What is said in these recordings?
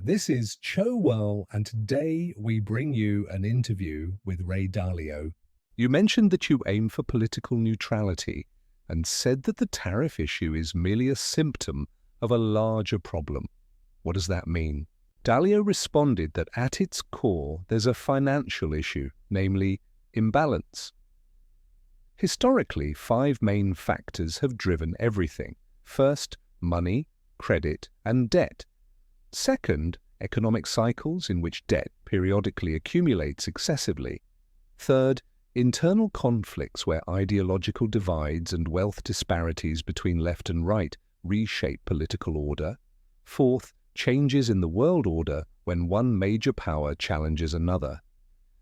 This is ChoWorld, and today we bring you an interview with Dalio. You mentioned that you aim for political neutrality and said that the tariff issue is merely a symptom of a larger problem. What does that mean? Dalio responded that at its core there's a financial issue, namely imbalance. Historically, five main factors have driven everything. First, money, credit, and debt. Second, economic cycles in which debt periodically accumulates excessively. Third, internal conflicts where ideological divides and wealth disparities between left and right reshape political order. Fourth, changes in the world order when one major power challenges another.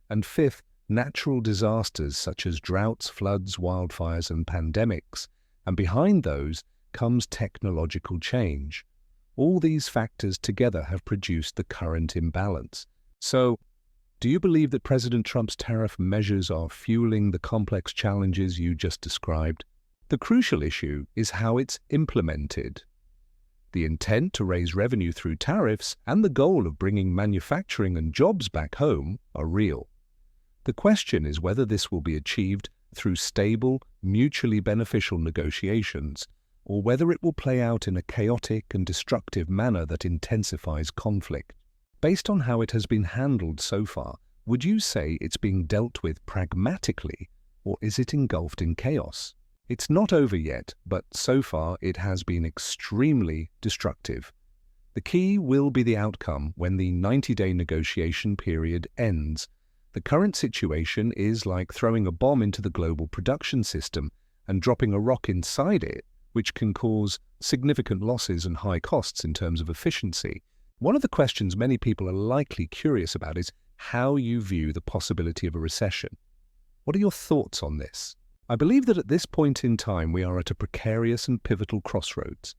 And fifth, natural disasters such as droughts, floods, wildfires, and pandemics. And behind those comes technological change. All these factors together have produced the current imbalance. So, do you believe that President Trump's tariff measures are fueling the complex challenges you just described? The crucial issue is how it's implemented. The intent to raise revenue through tariffs and the goal of bringing manufacturing and jobs back home are real. The question is whether this will be achieved through stable, mutually beneficial negotiations, or whether it will play out in a chaotic and destructive manner that intensifies conflict. Based on how it has been handled so far, would you say it's being dealt with pragmatically, or is it engulfed in chaos? It's not over yet, but so far it has been extremely destructive. The key will be the outcome when the 90-day negotiation period ends. The current situation is like throwing a bomb into the global production system and dropping a rock inside it, which can cause significant losses and high costs in terms of efficiency. One of the questions many people are likely curious about is how you view the possibility of a recession. What are your thoughts on this? I believe that at this point in time we are at a precarious and pivotal crossroads.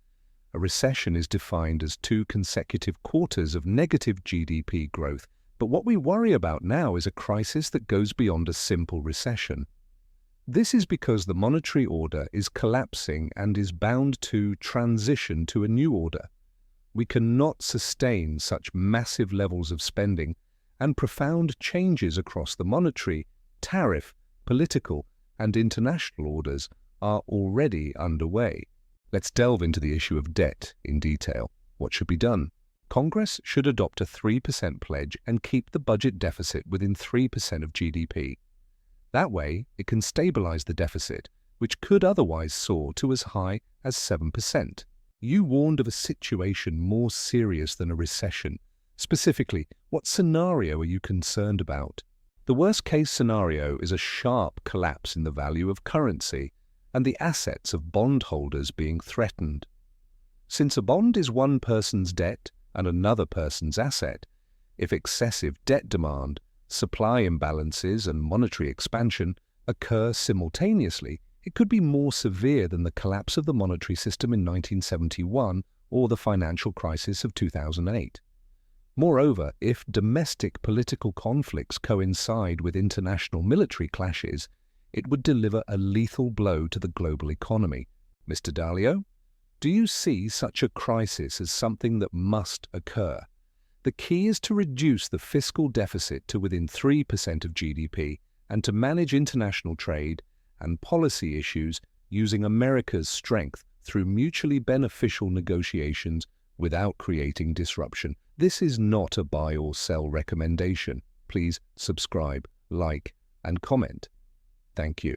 A recession is defined as 2 consecutive quarters of negative GDP growth, but what we worry about now is a crisis that goes beyond a simple recession. This is because the monetary order is collapsing and is bound to transition to a new order. We cannot sustain such massive levels of spending, and profound changes across the monetary, tariff, political, and international orders are already underway. Let's delve into the issue of debt in detail. What should be done? Congress should adopt a 3% pledge and keep the budget deficit within 3% of GDP. That way, it can stabilize the deficit, which could otherwise soar to as high as 7%. You warned of a situation more serious than a recession. Specifically, what scenario are you concerned about? The worst-case scenario is a sharp collapse in the value of currency and the assets of bondholders being threatened. Since a bond is one person's debt and another person's asset, if excessive debt demand, supply imbalances and monetary expansion occur simultaneously, it could be more severe than the collapse of the monetary system in 1971 or the financial crisis of 2008. Moreover, if domestic political conflicts coincide with international military clashes, it would deliver a lethal blow to the global economy. Mr. Dalio, do you see such a crisis as something that must occur? The key is to reduce the fiscal deficit to within 3% of GDP and to manage international trade and policy issues using America's strength through mutually beneficial negotiations without creating disruption. This is not a buy or sell recommendation. Please subscribe, like, and comment. Thank you.